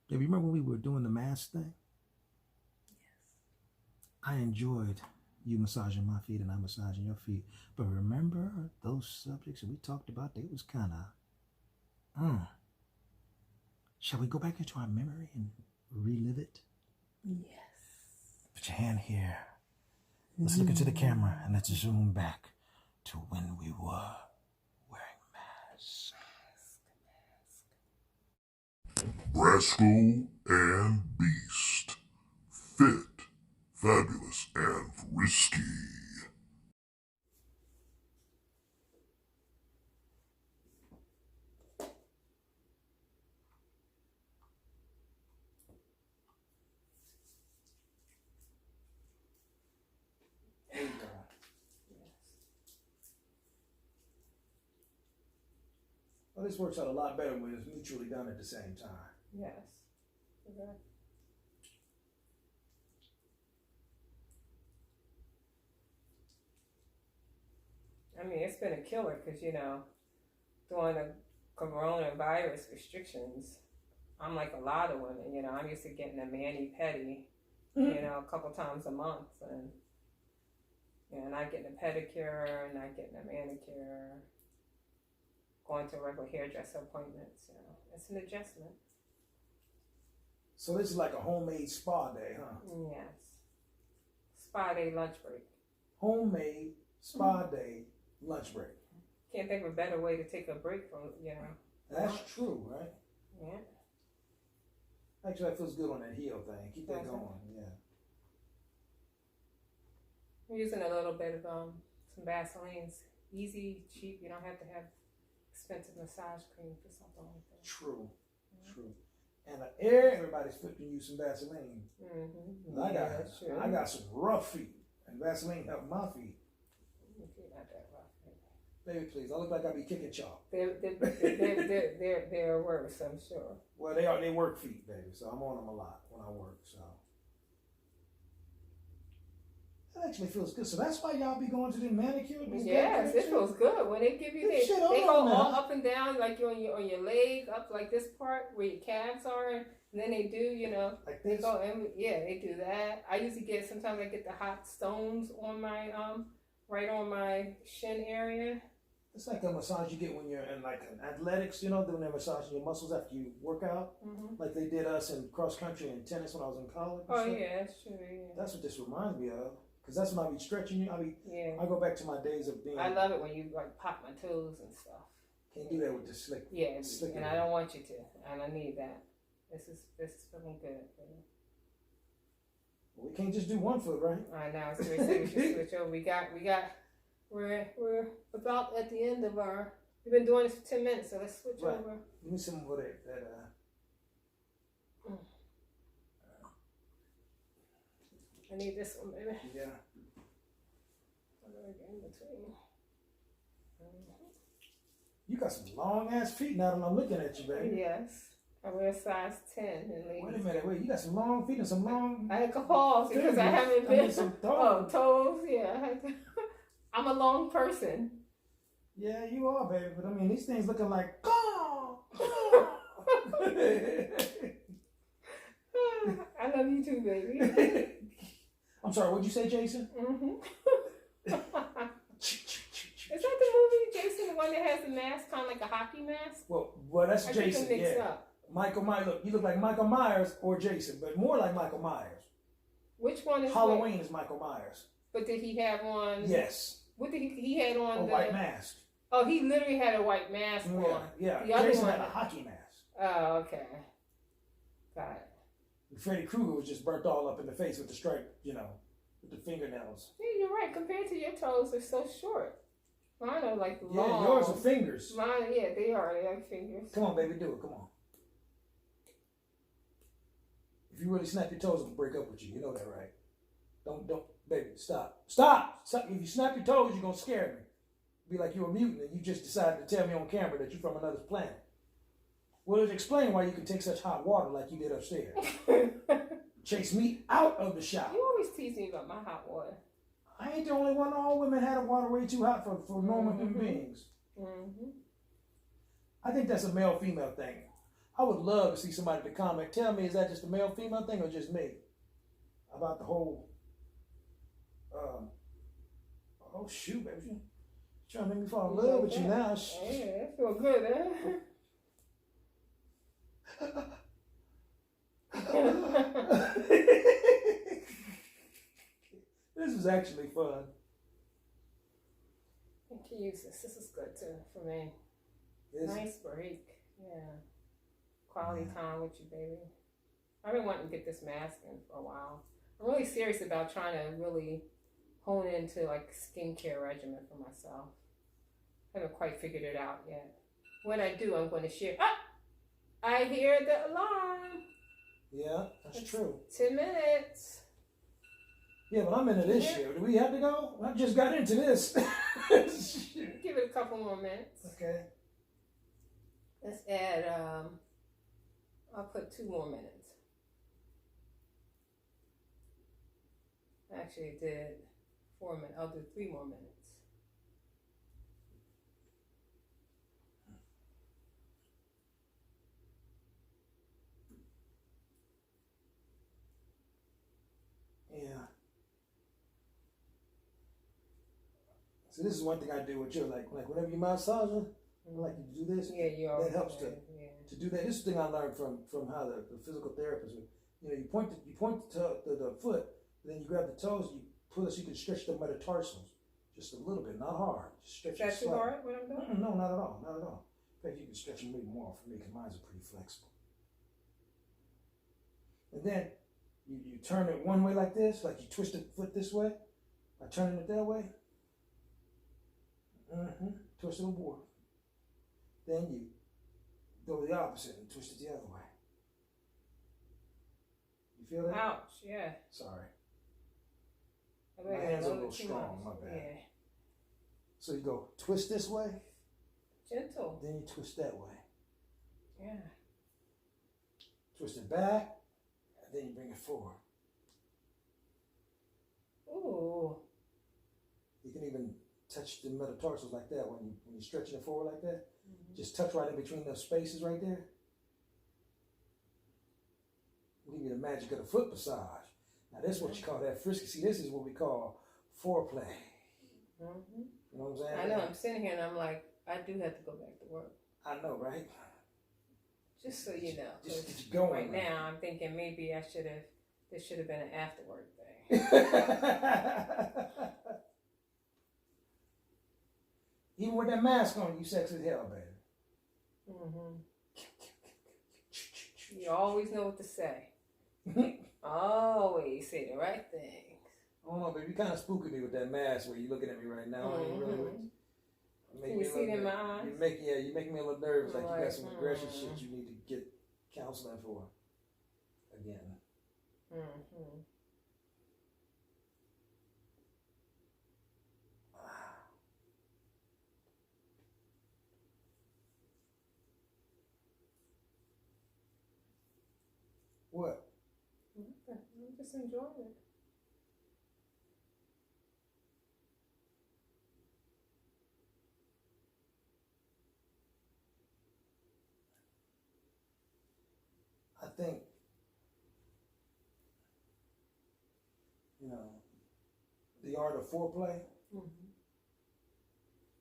Yeah, you remember when we were doing the mask thing? Yes. I enjoyed you massaging my feet and I massaging your feet. But remember those subjects that we talked about? They was kind of, Shall we go back into our memory and relive it? Yes. Put your hand here. Let's look into the camera and let's zoom back to when we were wearing masks. Brasco and Beast. Fit, fabulous, and frisky. There you go. Well, this works out a lot better when it's mutually done at the same time. Yes. Okay. I mean, it's been a killer because, during the coronavirus restrictions, I'm like a lot of women, I'm used to getting a mani-pedi, a couple times a month. And not getting a pedicure, not getting a manicure, going to regular hairdresser appointments. It's an adjustment. So this is like a homemade spa day, huh? Yes. Spa day lunch break. Homemade spa day lunch break. Can't think of a better way to take a break from, That's true, right? Yeah. Actually, that feels good on that heel thing. Keep that going, yeah. I'm using a little bit of some Vaseline's. Easy, cheap. You don't have to have expensive massage cream for something like that. True, true. And everybody's flipping you some Vaseline. Mm-hmm. I got some rough feet, and Vaseline helped my feet. Not that rough. Baby, please. I look like I be kicking chalk. They're worse, I'm sure. Well, they are. They work feet, baby. So I'm on them a lot when I work. So that actually feels good. So that's why y'all be going to the manicure. Yes, it feels good when they give you they go all up and down, like on your leg, up like this part where your calves are, and then they do, like they this. go and they do that. I usually sometimes I get the hot stones on my right on my shin area. It's like a massage you get when you're in like athletics, when they're massaging your muscles after you work out, like they did us in cross country and tennis when I was in college. Oh yeah, that's true. Yeah. That's what this reminds me of, because that's when I be stretching you. I go back to my days of being. I love it when you like pop my toes and stuff. Can't do that with the slick. Yeah, and I don't want you to, and I need that. This is feeling good. Well, we can't just do one foot, right? I know. So we should switch over. We're about at the end of our. We've been doing this for 10 minutes, so let's switch over. Give me some of that. I need this one, baby. Yeah. In between. You got some long ass feet now that I'm looking at you, baby. Yes. I wear size 10 in ladies. Wait a minute, you got some long feet and some long. I had to pause because I haven't been. Some toes. Oh, toes, yeah. I'm a long person. Yeah, you are, baby. But I mean, these things looking like. I love you too, baby. I'm sorry, what'd you say, Jason? Is that the movie, Jason, the one that has the mask, kind of like a hockey mask? Well, that's Jason. Yeah. Up. Michael Myers. Look, you look like Michael Myers or Jason, but more like Michael Myers. Which one is Halloween? Is Michael Myers? But did he have on? Yes. What did he had on? A white mask. Oh, he literally had a white mask on. Yeah. The other Jason one had a hockey mask. Oh, okay. Got it. And Freddy Krueger was just burnt all up in the face with the stripe, with the fingernails. Yeah, you're right. Compared to your toes, they're so short. Mine are like long. Yeah, yours are fingers. Mine, yeah, they are. They're like fingers. Come on, baby, do it. Come on. If you really snap your toes, I'm gonna break up with you. You know that, right? Don't, baby, stop. If you snap your toes, you're gonna scare me. Be like you're a mutant and you just decided to tell me on camera that you're from another planet. Well, it'll explain why you can take such hot water like you did upstairs. Chase me out of the shower. You always tease me about my hot water. I ain't the only one. All women had a water way too hot for normal human beings. Mm-hmm. I think that's a male-female thing. I would love to see somebody to comment. Tell me, is that just a male female thing or just me? About the whole. Oh shoot, baby, you trying to make me fall in love with you now? Yeah, I feel good, This is actually fun. I can use this. This is good too for me. Nice break. Yeah. Quality time with you, baby. I've been wanting to get this mask in for a while. I'm really serious about trying to really hone into like skincare regimen for myself. I haven't quite figured it out yet. When I do, I'm going to share. Ah! I hear the alarm. Yeah, that's true. 10 minutes. Yeah, but I'm into this shit. Do we have to go? I just got into this. Give it a couple more minutes. Okay. Let's add, I'll put 2 more minutes. Actually, I did 4 minutes. I'll do 3 more minutes. Yeah. So this is one thing I do with you, like whenever you massage her, I like you to do this. Yeah, you always that helps do. to do that. This is the thing I learned from how the physical therapist would, you point to the foot, then you grab the toes, you pull it so you can stretch the metatarsals just a little bit, not hard. Just stretch. Is that too hard? What I'm doing? No, not at all, not at all. In fact, you can stretch them a little more for me because mine's are pretty flexible. And then you turn it one way like this, like you twist the foot this way, by turning it that way. Twist it over. Then you go the opposite and twist it the other way. You feel that? Ouch, yeah. Sorry. My hands are a little strong, my bad. Yeah. So you go twist this way. Gentle. Then you twist that way. Yeah. Twist it back, and then you bring it forward. Ooh. You can even touch the metatarsals like that when you're stretching it forward like that. Just touch right in between those spaces right there. Give you the magic of the foot massage. Now this is what you call that frisky. See, this is what we call foreplay. You know what I'm saying? I know. I'm sitting here and I'm like, I do have to go back to work. I know, right? Just so you know. Just get you going. Right now, I'm thinking maybe this should have been an after work thing. Even with that mask on, you sexy as hell, baby. You always know what to say. Always say the right things. Oh no, baby, you kind of spooking me with that mask where you're looking at me right now. Can you see it in my eyes? You're making me a little nervous. Like you got some aggression shit you need to get counseling for. Again. What? I'm just enjoying it. I think, the art of foreplay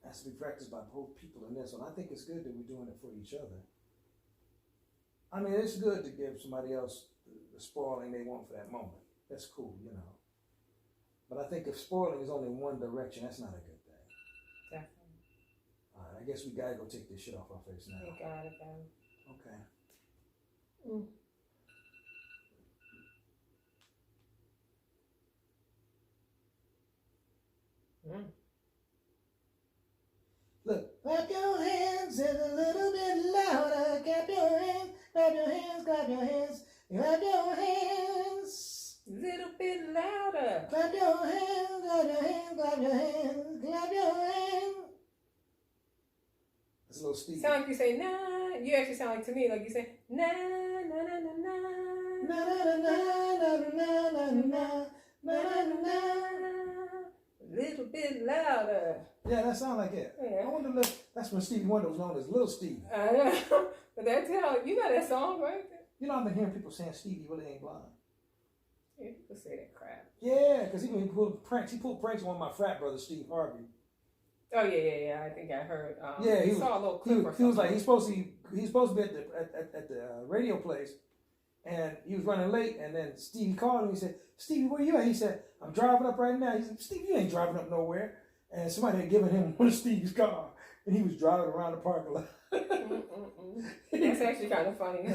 has to be practiced by both people in this one. I think it's good that we're doing it for each other. I mean, it's good to give somebody else the spoiling they want for that moment. That's cool, But I think if spoiling is only in one direction, that's not a good thing. Definitely. All right, I guess we gotta go take this shit off our face now. You got it, baby. Okay. Look, clap your hands and a little bit louder. Clap your hands, clap your hands, clap your hands, clap your hands. Little bit louder. Clap your hands, clap your hands, clap your hands, clap your hands. That's a little Stevie. Sound like you say nah. You actually sound like to me like you say nah na na na na na na na na na na na na na. Little bit louder. Yeah, that sounds like it. Yeah. I wonder if that's when Stevie Wonder was known as Little Stevie. I know. That's how you know that song, right? You know, I've been hearing people saying Stevie really ain't blind. Yeah, people say that crap. Yeah, because he pulled pranks. He pulled pranks on one of my frat brothers, Steve Harvey. Oh yeah. I think I heard. Yeah, he saw a little clip or something. He was like he's supposed to be at the radio place, and he was running late. And then Stevie called him. He said, "Stevie, where you at?" He said, "I'm driving up right now." He said, "Stevie, you ain't driving up nowhere." And somebody had given him one of Stevie's car, and he was driving around the parking lot. That's actually kind of funny.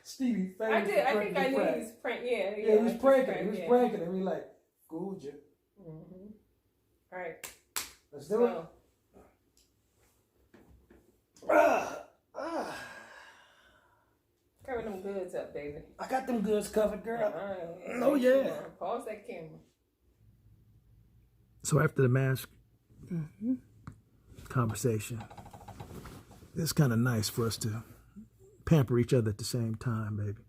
Stevie, I think I knew he was pranking. Yeah, he was pranking. He was pranking, and we like, "Good, you." All right, let's do it. Cover them goods up, baby. I got them goods covered, girl. All right. Oh yeah. Pause that camera. So after the mask conversation, it's kind of nice for us to pamper each other at the same time, baby.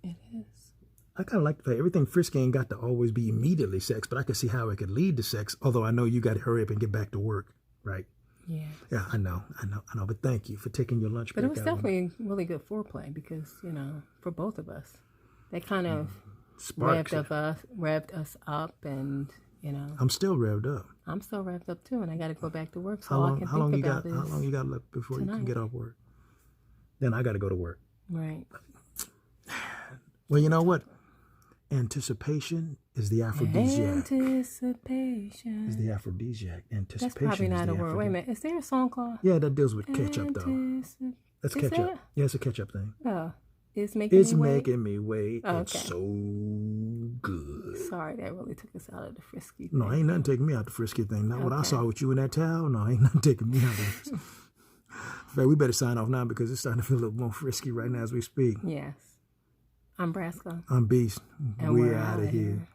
It is. I kind of like the fact everything Frisky ain't got to always be immediately sex, but I can see how it could lead to sex, although I know you got to hurry up and get back to work, right? Yeah. Yeah, I know. But thank you for taking your lunch break. But it was definitely really good foreplay because, for both of us, they kind of revved us up and, I'm still revved up. I'm still revved up too, and I got to go back to work, so How long this. you got left before tonight. You can get off work? Then I got to go to work. Right. Well, you know what? Anticipation is the aphrodisiac. Anticipation is the aphrodisiac. Anticipation. That's probably not a word. Wait a minute. Is there a song called? Yeah, that deals with ketchup though. That's ketchup. Yeah, it's a ketchup thing. Oh, it's making me wait. Oh, it's so good. Sorry, that really took us out of the Frisky. No, ain't nothing taking me out the Frisky thing. Not what I saw with you in that towel. No, ain't nothing taking me out of this. In fact, we better sign off now because it's starting to feel a little more frisky right now as we speak. Yes. I'm Brasco. I'm Beast. And we're out of here.